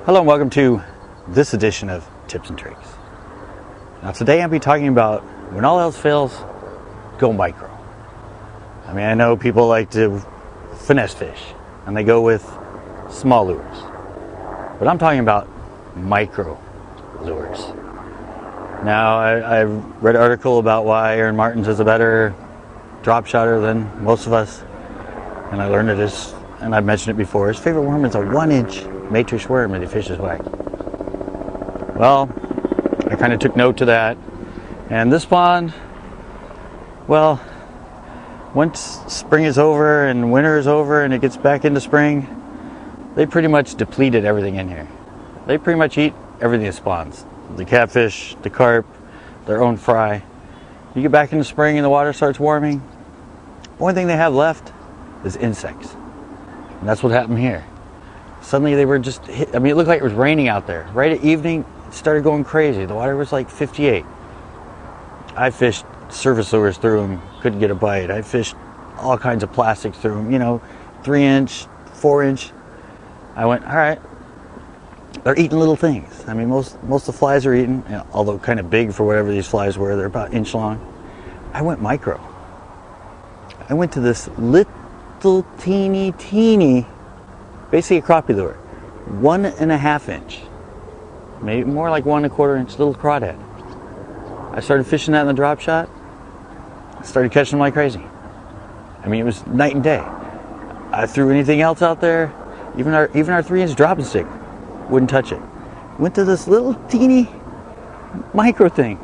Hello and welcome to this edition of Tips and Tricks. Now today I'll be talking about when all else fails, go micro. I mean, I know people like to finesse fish and they go with small lures, but I'm talking about micro lures. Now I read an article about why Aaron Martens is a better drop shotter than most of us, and I learned and I've mentioned it before, his favorite worm is a 1-inch matrix worm that he fishes whack. Well, I kind of took note to that, and this pond, well, once spring is over and winter is over and it gets back into spring, they pretty much depleted everything in here. They pretty much eat everything that spawns. The catfish, the carp, their own fry. You get back into spring and the water starts warming, the only thing they have left is insects. And that's what happened here. Suddenly they were just hit. I mean, it looked like it was raining out there. Right at evening, it started going crazy. The water was like 58. I fished surface lures through them, couldn't get a bite. I fished all kinds of plastics through them, 3-inch, 4-inch. I went, all right, they're eating little things. I mean, most of the flies are eating, although kind of big for whatever these flies were. They're about inch long. I went micro. I went to this little teeny, basically a crappie lure, 1.5 inch, maybe more like 1.25 inch little crawdad. I started fishing that in the drop shot. I started catching them like crazy. I mean, it was night and day. I threw anything else out there, even our 3-inch dropping stick, wouldn't touch it. Went to this little teeny micro thing.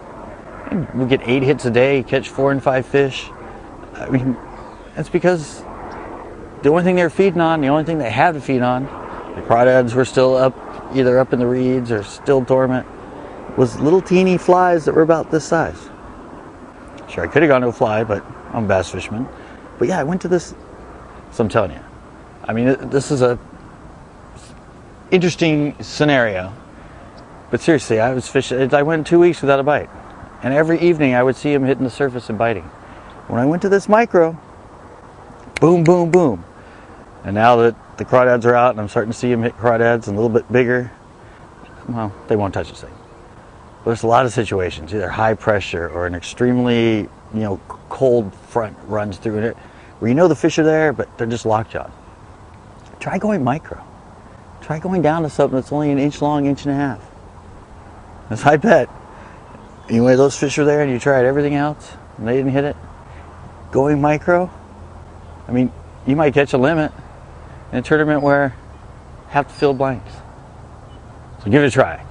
And we get 8 hits a day, catch 4 and 5 fish. I mean, that's because the only thing they were feeding on, the only thing they had to feed on, the crawdads were still up, either up in the reeds or still dormant, was little teeny flies that were about this size. Sure, I could have gone to a fly, but I'm a bass fisherman. But yeah, I went to this, so I'm telling you. I mean, this is a interesting scenario. But seriously, I was fishing, I went 2 weeks without a bite. And every evening I would see him hitting the surface and biting. When I went to this micro, boom, boom, boom. And now that the crawdads are out and I'm starting to see them hit crawdads and a little bit bigger, well, they won't touch this thing. But there's a lot of situations, either high pressure or an extremely, cold front runs through it, where the fish are there, but they're just lockjawed. Try going micro. Try going down to something that's only 1 inch long, 1.5 inches. As I bet, anyway, those fish are there and you tried everything else and they didn't hit it. Going micro, I mean, you might catch a limit in a tournament where half the field blanks. So give it a try.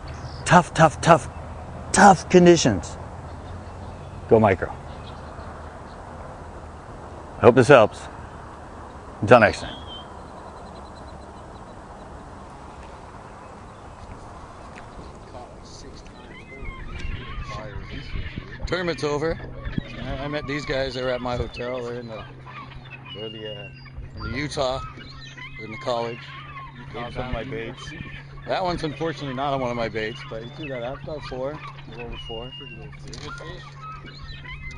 Tough conditions. Go micro. I hope this helps. Until next time. Tournament's over. I met these guys. They were at my hotel. They're in Utah. They're in the college. Ate some of my baits. That one's unfortunately not on one of my baits, but he threw that out. About 4, a little over 4. Good fish.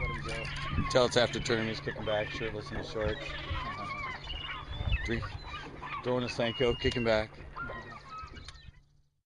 Let him go. Until it's after tournament, he's kicking back, shirtless in his shorts. Throwing a Senko, kicking back.